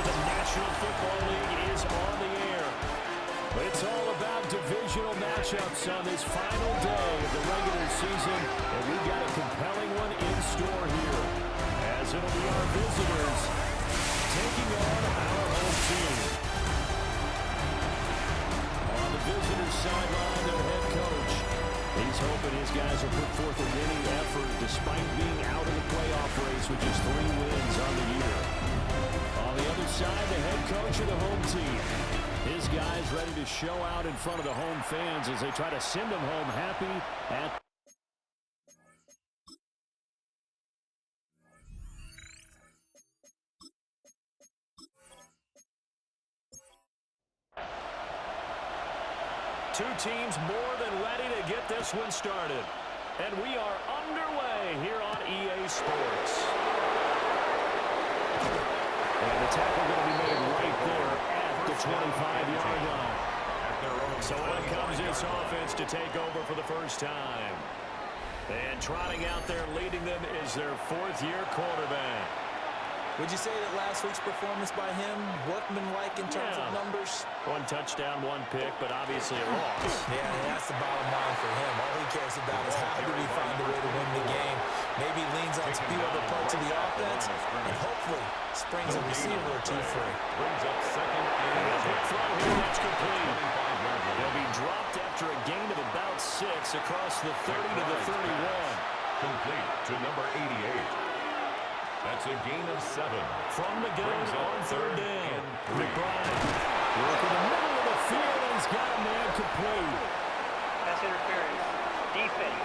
the National Football League is on the air. It's all about divisional matchups on this final day of the regular season, and we've got a compelling one in store here, as it'll be our visitors taking on our home team. On the visitors' sideline, their head coach. He's hoping his guys will put forth a winning effort despite being out of the playoff race with just 3 wins on the year. On the other side, the head coach of the home team. His guys ready to show out in front of the home fans as they try to send them home happy at two teams more than ready to get this one started. And we are underway here on EA Sports. And the tackle going to be made right there at the 25-yard line. So in comes this offense to take over for the first time. And trotting out there leading them is their 4th-year quarterback. Would you say that last week's performance by him, workmanlike in terms of numbers? 1 touchdown, 1 pick, but obviously a loss. Yeah, that's the bottom line for him. All he cares about is how do we find a way to win the game. Maybe leans on some few other parts of the offense, and hopefully springs a receiver or two free. Brings up second and a quick throw here. That's complete. He'll be dropped after a gain of about 6 across the 30 to the 31. Complete to number 88. That's a gain of 7. From the gun on 3rd down. McBride working the middle of the field, and he's got a man complete. That's interference. Defense.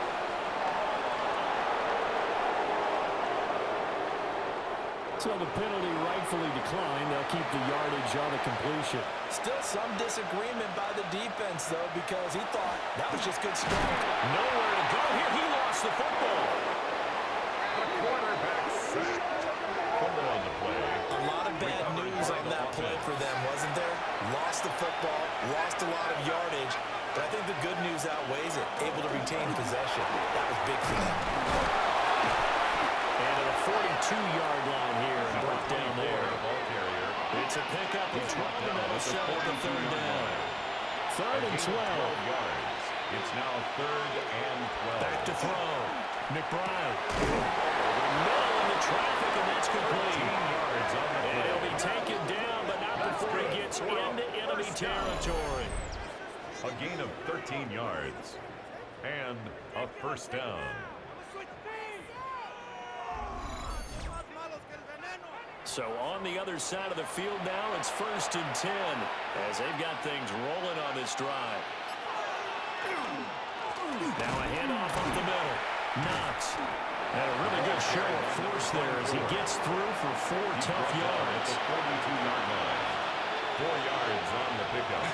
So the penalty rightfully declined. They'll keep the yardage on the completion. Still some disagreement by the defense, though, because he thought that was just good strength. Nowhere to go here. He lost the football. The quarterback sacked. Fumble on the play. A lot of bad news on that play for them, wasn't there? Lost the football, lost a lot of yardage, but I think the good news outweighs it. Able to retain possession. That was big for them. And at a 42-yard line here, brought down there. It's a pickup of 12, and that'll settle the 3rd down. 3rd and 12. Yards. It's now 3rd and 12. Back to throw. McBride. Over the middle in the traffic, and that's complete. 13 yards on the play. And he'll be taken down, but not before he gets into enemy territory. A gain of 13 yards. And a first down. So on the other side of the field now, it's 1st and 10 as they've got things rolling on this drive. Now a handoff up the middle. Knox. And a really good show of force there as he gets through for 4 tough yards. 42-yard line. 4 yards on the pickup.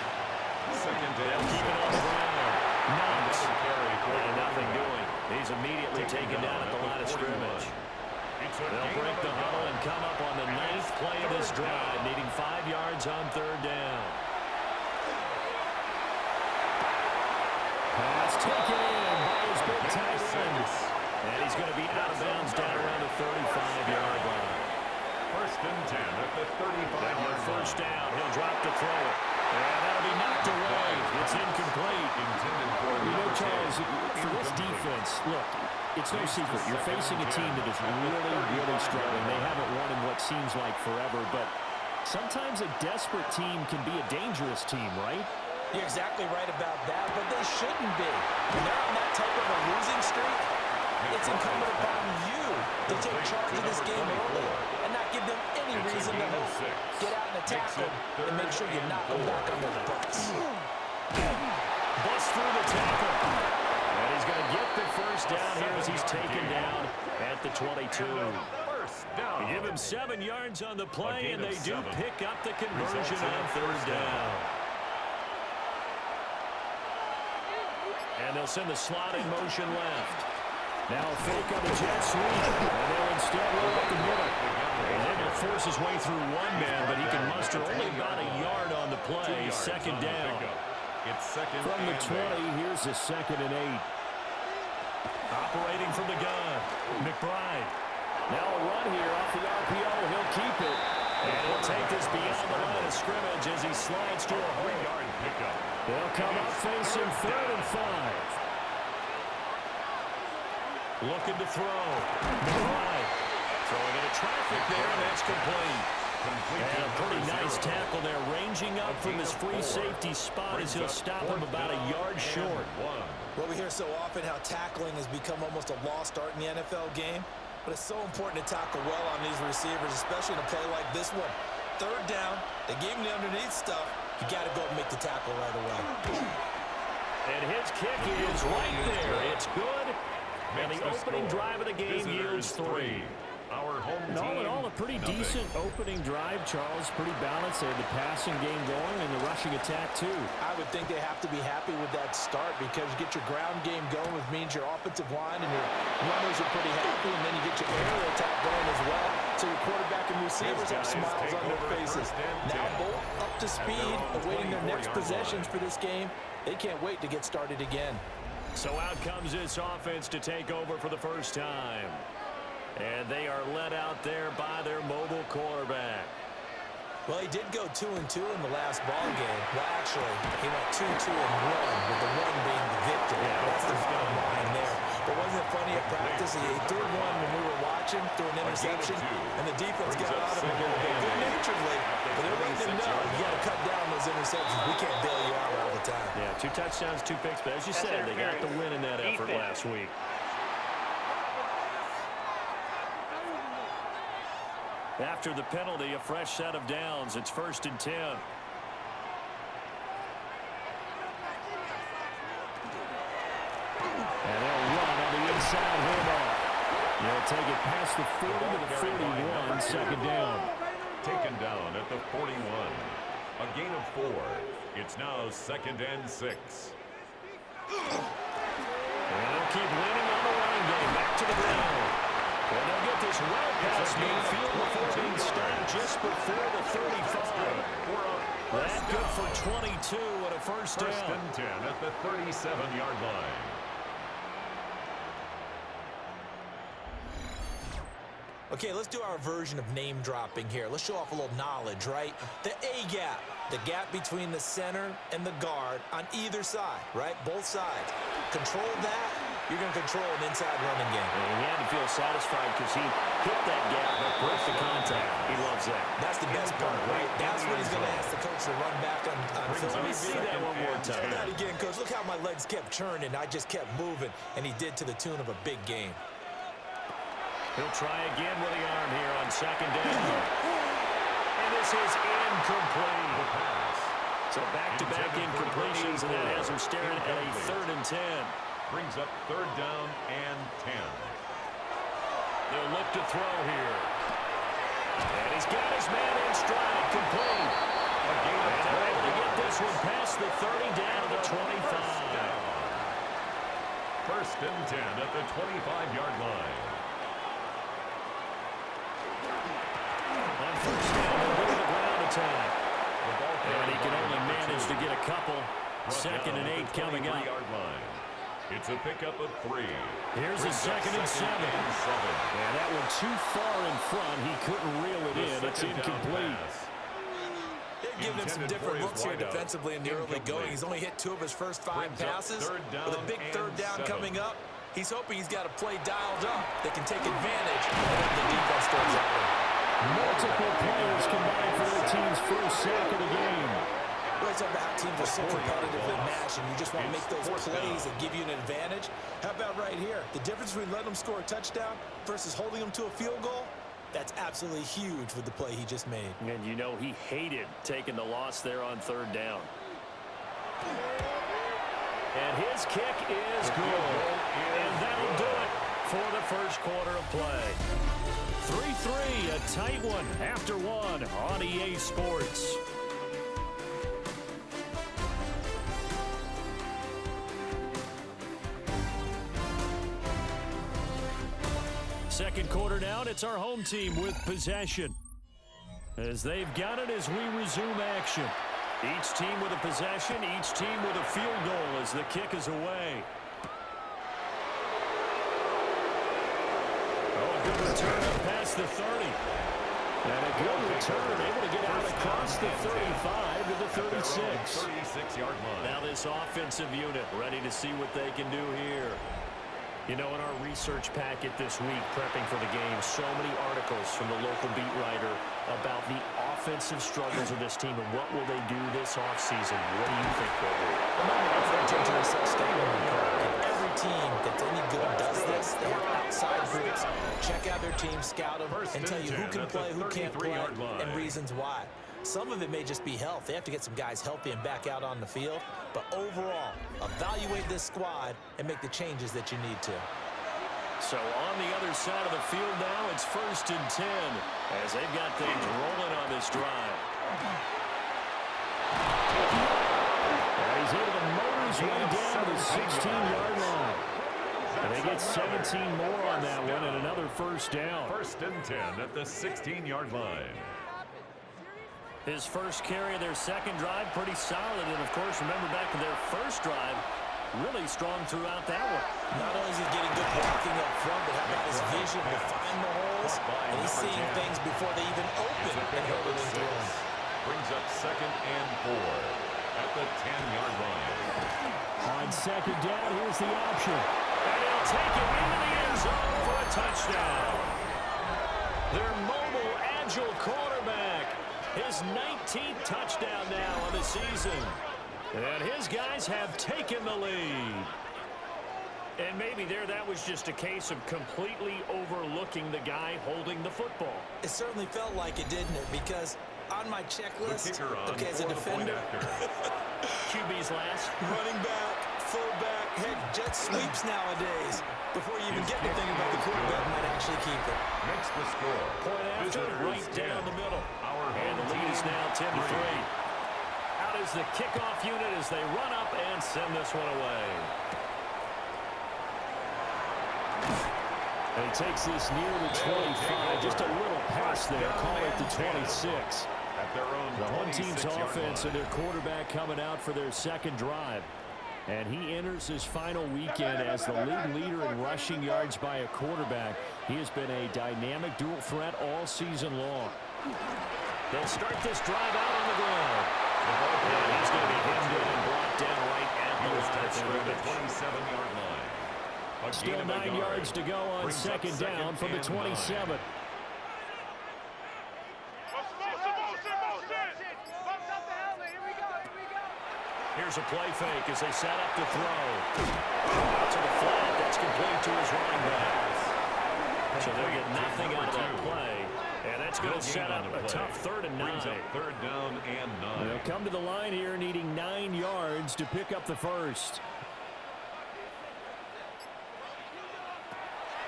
2nd down. They'll keep it on the ground. Knox. And nothing doing. He's immediately taken down at the line of scrimmage. They'll break the huddle and come up on the 9th play of this drive, needing 5 yards on 3rd down. Pass taken in by his big tight end. And he's going to be out of bounds down around the 35-yard line. 1st and 10 at the 35-yard line. 1st down. He'll drop to throw it. And that'll be knocked away. It's incomplete. You know, Charles, for this defense, look, it's no secret. You're facing a team that is really, really struggling. They haven't won in what seems like forever, but sometimes a desperate team can be a dangerous team, right? You're exactly right about that, but they shouldn't be. When they're on that type of a losing streak, it's incumbent upon you to take charge of this game early and not give them any reason to hope. Get out and attack them and make sure you knock them back on their butts. Bust through the tackle. And he's going to get the first down here as he's taken down at the 22. You give him 7 yards on the play, and they do pick up the conversion on 3rd down. And they'll send the slot in motion left. Now a fake on the jet sweep, and they'll instead roll up the middle. And then he'll force his way through one man, but he can muster only about a yard on the play. 2nd down. It's 2nd from the 20, here's a 2nd and 8. Operating from the gun, McBride. Now a run here off the RPO. He'll keep it. And he'll take this beyond the line of scrimmage as he slides to a 3-yard pickup. They'll come up facing 3rd and 5. Looking to throw. Right. Throwing into traffic there, and that's complete. And a pretty nice tackle there, ranging up from his free safety spot as he'll stop him about a yard short. Well, we hear so often how tackling has become almost a lost art in the NFL game, but it's so important to tackle well on these receivers, especially in a play like this one. 3rd down, they gave him the underneath stuff. You got to go and make the tackle right away. And his kick is right there. It's good. And the opening drive of the game yields 3. Our home team, all in all, a pretty decent opening drive, Charles. Pretty balanced. They had the passing game going and the rushing attack, too. I would think they have to be happy with that start because you get your ground game going, which means your offensive line and your runners are pretty happy, and then you get your aerial attack going as well. So your quarterback and receivers have smiles on their faces. Now both up to speed, awaiting their next possessions for this game. They can't wait to get started again. So out comes this offense to take over for the first time. And they are led out there by their mobile quarterback. Well, he did go 2-2 in the last ball game. Well, actually, he went 2-2-1, with the 1 being the victory. Yeah, that's the bottom line there. But wasn't it funny at practice? He threw one when we were watching, threw an interception, and the defense got out of it a little bit good-naturedly. But they're letting him know you got to cut down those interceptions. We can't bail you out all the time. Yeah, 2 touchdowns, 2 picks. But as you said, they got the win in that effort last week. After the penalty, a fresh set of downs. It's 1st and 10. And they'll run on the inside handoff. They'll take it past the 40 to the 41, 2nd down. Taken down at the 41. A gain of 4. It's now 2nd and 6. And they'll keep leaning on the running game. Back to the ground. And they'll get this well past midfield before being stopped just before the 35. That's good for 22 and a first down. 1st and 10 at the 37-yard line. Okay, let's do our version of name dropping here. Let's show off a little knowledge, right? The A-gap, the gap between the center and the guard on either side, right? Both sides. Control that, you're going to control an inside running game. And he had to feel satisfied because he hit that gap but broke the contact. He loves that. That's the best part, right? That's what he's going to ask the coach to run back on film. Let me see that one more time. Try that again, coach. Look how my legs kept churning. I just kept moving, and he did to the tune of a big game. He'll try again with the arm here on 2nd down. And this is incomplete. So back-to-back incompletions, and that has him staring at a 3rd and 10. Brings up 3rd down and 10. They'll look to throw here. And he's got his man in stride, complete. And they're able to get this one past the 30 down to the 25. 1st and 10 at the 25-yard line. On 1st down, they'll go to the ground attack. And he can only manage to get a couple. 2nd and 8 coming up. It's a pickup of 3. Here's a 2nd and 7. And that one too far in front. He couldn't reel it in. It's incomplete. They're giving him some different looks here defensively in the early going. He's only hit 2 of his first 5 passes. With a big 3rd down coming up, he's hoping he's got a play dialed up that can take advantage of the defense throws at him. Multiple players combined for their team's first sack of the game. Well, it's about teams are so competitively matched, and you just want to make those plays that give you an advantage. How about right here? The difference between letting them score a touchdown versus holding them to a field goal, that's absolutely huge with the play he just made. And you know he hated taking the loss there on 3rd down. And his kick is good. And that'll do it for the first quarter of play. 3-3, a tight one after 1 on EA Sports. Second quarter down, it's our home team with possession. As they've got it as we resume action. Each team with a possession, each team with a field goal as the kick is away. Oh, good return up past the 30. And a good return, able to get out across the 35 to the 36. 36-yard line. Now this offensive unit ready to see what they can do here. You know, in our research packet this week, prepping for the game, so many articles from the local beat writer about the offensive struggles of this team and what will they do this offseason. What do you think they'll do? Every team that's any good does this. They have outside groups, check out their team, scout them, and tell you who can play, who can't play, and reasons why. Some of it may just be health. They have to get some guys healthy and back out on the field. But overall, evaluate this squad and make the changes that you need to. So on the other side of the field now, it's 1st and 10 as they've got things rolling on this drive. And he's able to motor his way down to the 16-yard line. And they get 17 more on that one and another first down. 1st and 10 at the 16-yard line. His first carry of their second drive, pretty solid. And, of course, remember back to their first drive, really strong throughout that one. Not only is he getting good blocking up front, but how about his vision to find the holes? And he's seeing things before they even open and hurling into him. Brings up 2nd and 4 at the 10-yard line. On second down, here's the option. And he'll take it into the end zone for a touchdown. Their mobile, agile quarterback. His 19th touchdown now on the season. And his guys have taken the lead. And maybe there that was just a case of completely overlooking the guy holding the football. It certainly felt like it, didn't it? Because on my checklist, okay, as a defender, QB's last. running back, fullback, heck, jet sweeps nowadays. Before you even get to think about the quarterback might actually keep it. Makes the score. Point after, right down the middle. And the lead is now 10-3. Out is the kickoff unit as they run up and send this one away. And he takes this near the 25. Just a little pass there. Call it the 26. The home team's offense and their quarterback coming out for their second drive. And he enters his final weekend as the league leader in rushing yards by a quarterback. He has been a dynamic dual threat all season long. They'll start this drive out on the ground. And he's going to be hemmed in and brought down right at the line of scrimmage. 27-yard line. Still 9 yards to go on second down from the 27. Here's a play fake as they set up to throw. Out to the flat. That's complete to his running back. So they'll get nothing out of that play. And that's going to set up a tough 3rd and 9. Brings up 3rd down and 9. They'll come to the line here needing 9 yards to pick up the first.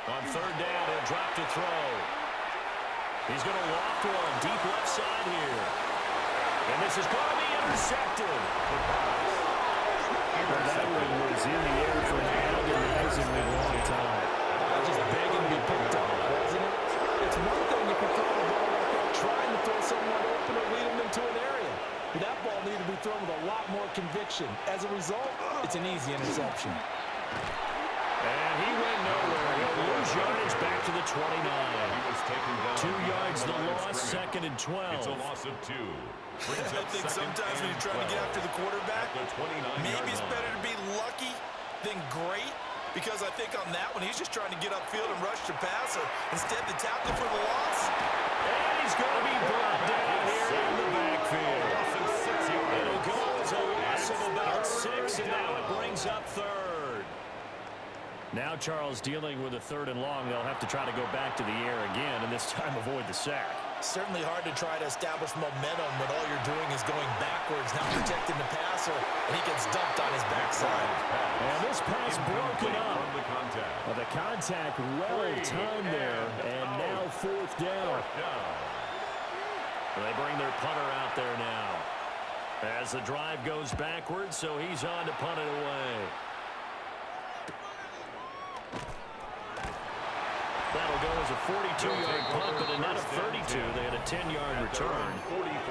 On 3rd down, he'll drop to throw. He's going to loft one deep left side here. And this is going to be intercepted. That one was in the air for an agonizingly long time. Just begging to be picked up, wasn't it? It's one thing if you throw the ball like that, trying to throw someone open or lead them into an area. But that ball needed to be thrown with a lot more conviction. As a result, it's an easy interception. And he went nowhere. He'll lose yardage back to the 29. He was taken down 2 yards the loss, 2nd and 12. It's a loss of 2. I think sometimes when you're trying to get after the quarterback, maybe it's better to be lucky than great. Because I think on that one, he's just trying to get upfield and rush the passer instead of tackle for the loss. And he's going to be brought down here in the backfield. It'll go as a loss of about 6, and now it brings up 3rd. Now Charles dealing with a 3rd and long. They'll have to try to go back to the air again, and this time avoid the sack. Certainly hard to try to establish momentum when all you're doing is going backwards, not protecting the passer, and he gets dumped on his backside. And this pass broken up. Well, the contact well timed there, and now 4th down. They bring their punter out there now. As the drive goes backwards, so he's on to punt it away. That'll go as a 42-yard punt, but a net of 32. They had a 10-yard return.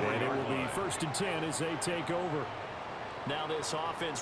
And it will be 1st and 10 as they take over. Now this offense